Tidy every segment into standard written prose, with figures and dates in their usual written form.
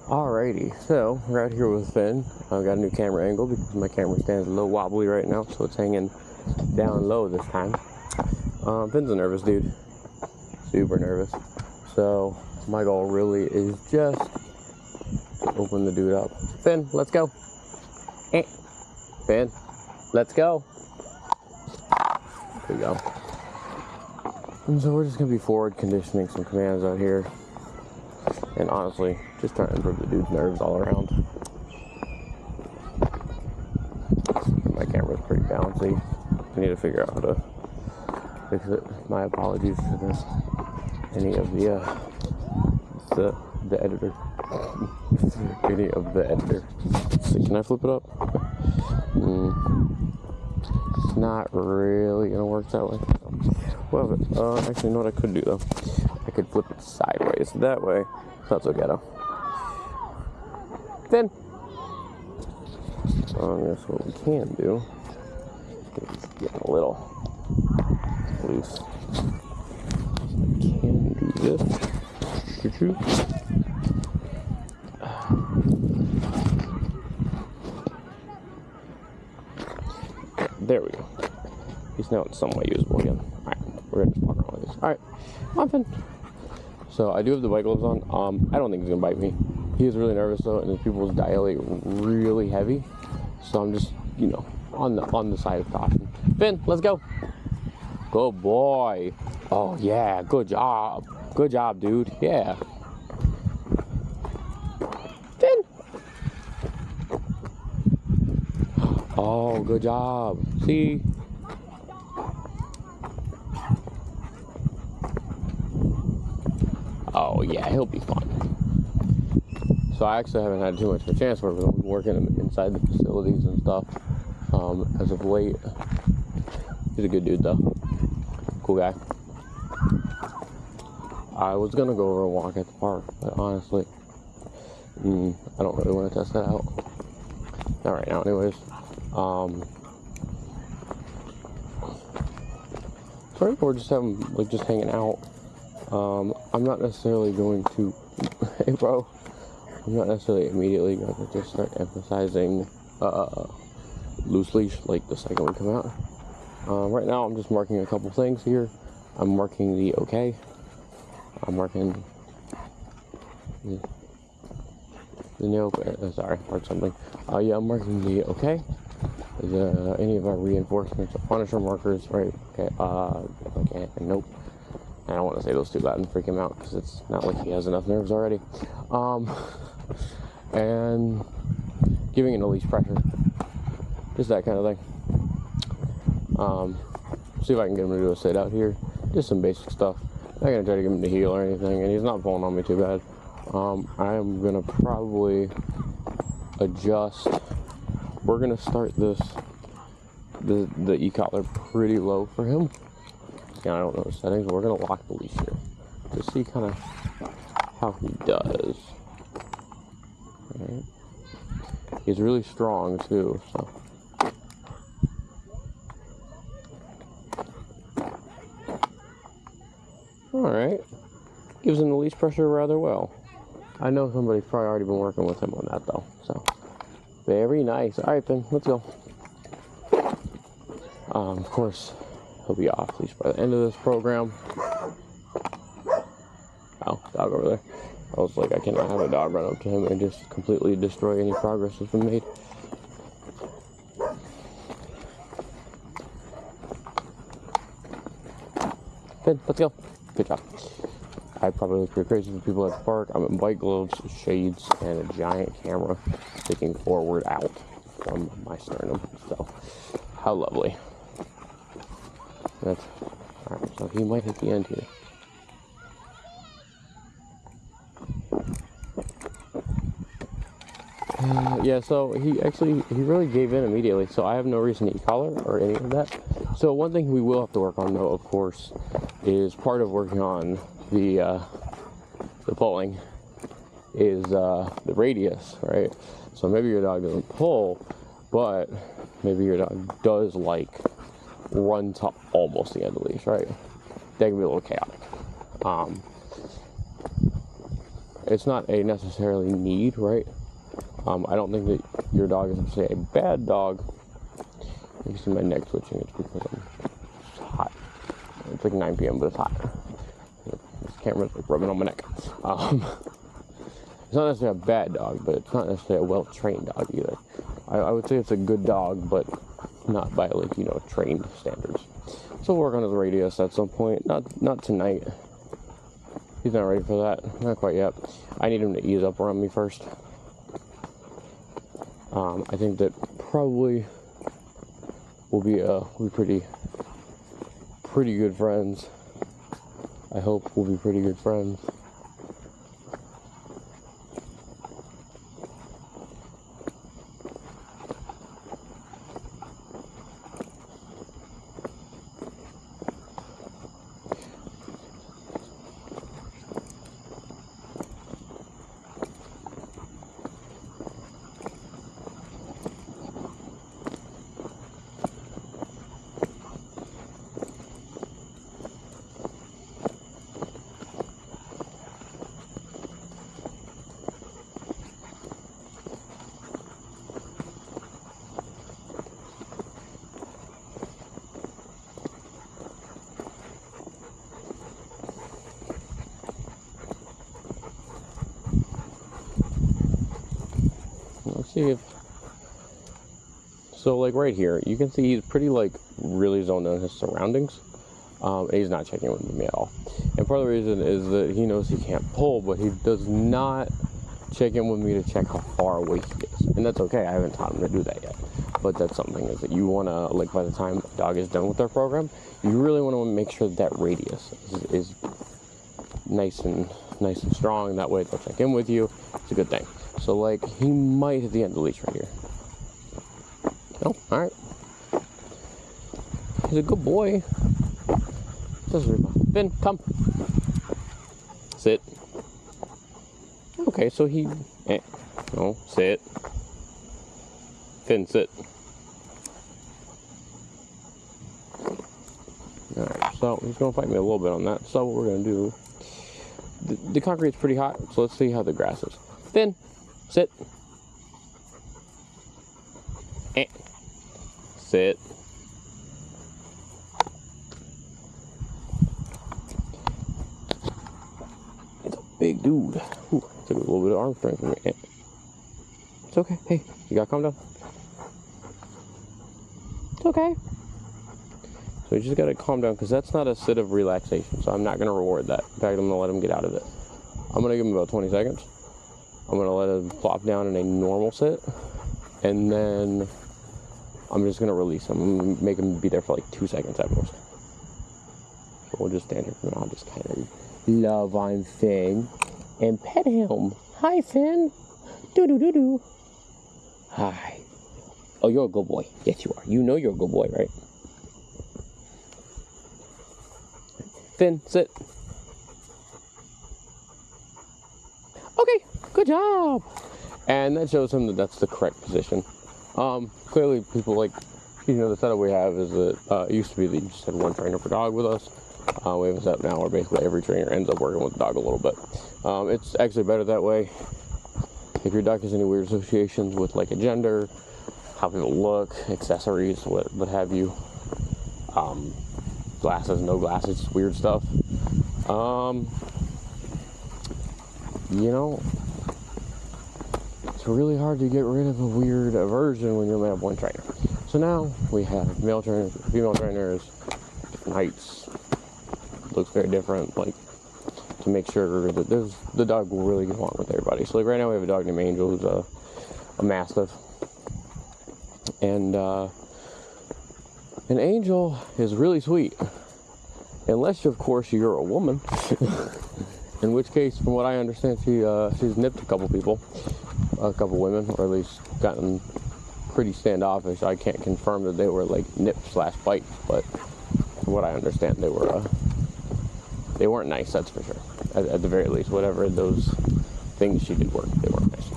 Alrighty, so we're out here with Finn. I've got a new camera angle because my camera stands a little wobbly right now, so it's hanging down low this time. Finn's a nervous dude, super nervous. So my goal really is just to open the dude up. Finn, let's go. Finn, let's go. There we go. And so we're just gonna be forward conditioning some commands out here. And honestly, just trying to improve the dude's nerves all around. My camera's pretty bouncy. I need to figure out how to fix it. My apologies to any of the editor. Any of the editor. So can I flip it up? It's not really gonna work that way. Well, actually, you know what I could do though? I could flip it sideways. That way, it's not so ghetto. Then, I guess what we can do is get a little loose. I can do this. Choo-choo. There we go. He's now somewhat usable again. Alright, we're gonna just walk around like this. Alright, Finn. So I do have the bite gloves on. I don't think he's gonna bite me. He is really nervous though, and his pupils dilate really heavy. So I'm just, on the side of caution. Finn, let's go. Good boy. Oh yeah, good job. Good job, dude. Yeah. Finn. Oh, good job. See? Oh yeah, he'll be fun. So I actually haven't had too much of a chance for working inside the facilities and stuff as of late. He's a good dude though. Cool guy. I was gonna go over and walk at the park, but honestly, I don't really want to test that out. Not right now anyways. So right now we're just hanging out. I'm not necessarily going to, hey bro, I'm not necessarily immediately going to just start emphasizing loose leash like the second we come out. Right now I'm just marking a couple things here. I'm marking the okay. I'm marking the no, sorry, marked something. Yeah, I'm marking the okay. Any of our reinforcements or punisher markers, right? Okay, if I can't, nope. I don't want to say those too loud and freak him out because it's not like he has enough nerves already. And giving it a leash pressure, just that kind of thing. See if I can get him to do a sit out here, just some basic stuff. I'm not gonna try to get him to heel or anything, and he's not pulling on me too bad. I am gonna probably adjust. We're gonna start the e-collar pretty low for him. Again, I don't know the settings, but we're gonna lock the leash here to see kind of how he does. Alright. He's really strong too, so. Alright. Gives him the leash pressure rather well. I know somebody's probably already been working with him on that though, so. Very nice. Alright then, let's go. Of course, he'll be off leash by the end of this program. Oh, dog over there. I was like, I cannot have a dog run up to him and just completely destroy any progress that's been made. Finn, let's go. Good job. I probably look pretty crazy for people at the park. I'm in bike gloves, shades, and a giant camera sticking forward out from my sternum. So, how lovely. That's alright, so he might hit the end here. Yeah, so he really gave in immediately, so I have no reason to e-collar or any of that. So one thing we will have to work on though, of course, is part of working on the pulling is the radius, right? So maybe your dog doesn't pull, but maybe your dog does like run to almost the end of the leash, right? That can be a little chaotic. it's not a necessarily need, right? I don't think that your dog is necessarily a bad dog. You can see my neck twitching. It's because it's hot. It's like 9 p.m., but it's hot. This camera's like rubbing on my neck. It's not necessarily a bad dog, but it's not necessarily a well-trained dog either. I would say it's a good dog, but not by, like, you know, trained standards. So we'll work on his radius at some point. Not tonight. He's not ready for that. Not quite yet. I need him to ease up around me first. I think that probably we'll be pretty good friends. I hope we'll be pretty good friends. See if so, like right here, you can see he's pretty like really zoned in his surroundings, and he's not checking with me at all. And part of the reason is that he knows he can't pull, but he does not check in with me to check how far away he is, and that's okay. I haven't taught him to do that yet, but that's something is that you want to, like, by the time the dog is done with their program, you really want to make sure that radius is nice and strong. That way they'll check in with you. It's a good thing. So, like, he might hit the end of the leash right here. Oh, alright. He's a good boy. Finn, come. Sit. Okay, so he... No, sit. Finn, sit. Alright, so he's going to fight me a little bit on that. So what we're going to do... The concrete's pretty hot, so let's see how the grass is. Finn. Sit. Sit. It's a big dude. Ooh, took a little bit of arm strength from me. It's okay. Hey, you gotta calm down. It's okay. So you just gotta calm down, because that's not a sit of relaxation. So I'm not gonna reward that. In fact, I'm gonna let him get out of it. I'm gonna give him about 20 seconds. I'm going to let him plop down in a normal sit, and then I'm just going to release him. I'm going to make him be there for like 2 seconds at most. So we'll just stand here for now. I'll just kind of love on Finn and pet him. Hi, Finn. Do-do-do-do. Hi. Oh, you're a good boy. Yes, you are. You know you're a good boy, right? Finn, sit. Okay. Good job. And that shows him that that's the correct position. Clearly people like, you know, the setup we have is that it used to be that you just had one trainer per dog with us. We have a setup now where basically every trainer ends up working with the dog a little bit. It's actually better that way. If your dog has any weird associations with like a gender, how people look, accessories, what have you, glasses, no glasses, weird stuff, you know, it's really hard to get rid of a weird aversion when you only have one trainer. So now we have male trainers, female trainers, different heights. Looks very different, like, to make sure that the dog will really get along with everybody. So like right now we have a dog named Angel who's a Mastiff. And an Angel is really sweet. Unless, of course, you're a woman. In which case, from what I understand, she's nipped a couple women, or at least gotten pretty standoffish. I can't confirm that they were like nip/bite, but from what I understand, they weren't nice. That's for sure. At the very least, whatever those things she did they weren't nice.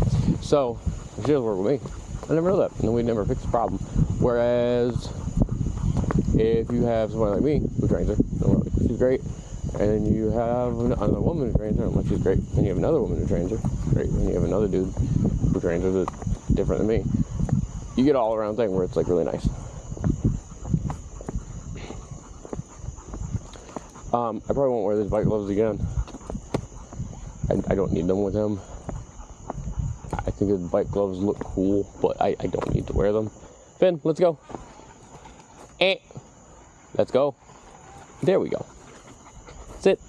So she doesn't work with me. I never know that, and we never fix the problem. Whereas if you have someone like me who trains her, she's great. And you have another woman who trains her, unless she's great. And you have another woman who trains her, great. And you have another dude who trains her that's different than me. You get an all-around thing where it's like really nice. I probably won't wear these bike gloves again. I don't need them with him. I think his bike gloves look cool, but I don't need to wear them. Finn, let's go. Let's go. There we go. Sit.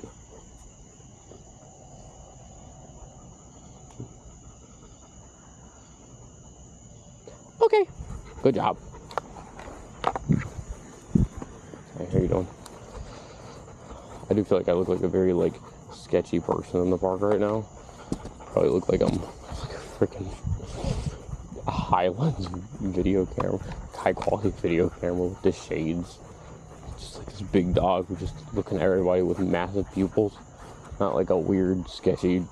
Okay. Good job. Hey, how you doing? I do feel like I look like a very sketchy person in the park right now. Probably look like I'm like a freaking Highlands video camera, high quality video camera with the shades. Just like this big dog who's just looking at everybody with massive pupils. Not like a weird, sketchy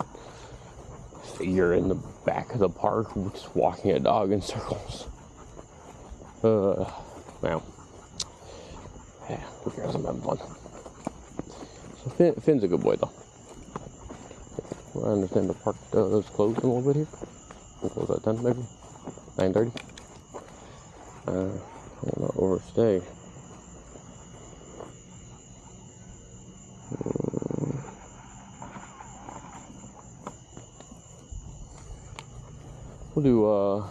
figure in the back of the park just walking a dog in circles. Well. Yeah, who cares? I'm having fun. So Finn's a good boy, though. I understand the park is closed a little bit here. We'll close at 10, maybe? 9:30? I will not overstay. We'll do,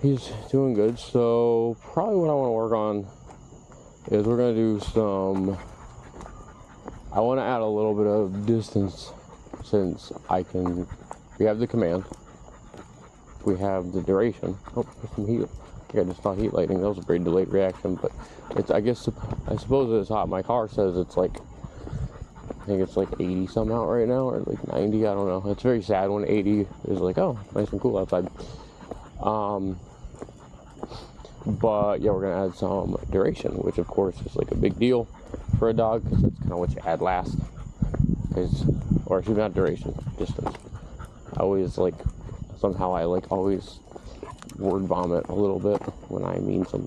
he's doing good, so probably what I want to work on is we're going to do some, I want to add a little bit of distance since we have the command, we have the duration. Oh, there's some heat. I think I just saw heat lightning. That was a very delayed reaction, but it's, I suppose it's hot. My car says it's I think it's 80 some out right now, or 90, I don't know. It's very sad when 80 is oh, nice and cool outside. But yeah, we're gonna add some duration, which of course is a big deal for a dog, because that's kind of what you add last. Or actually not duration, distance. I always somehow I always word vomit a little bit when I mean something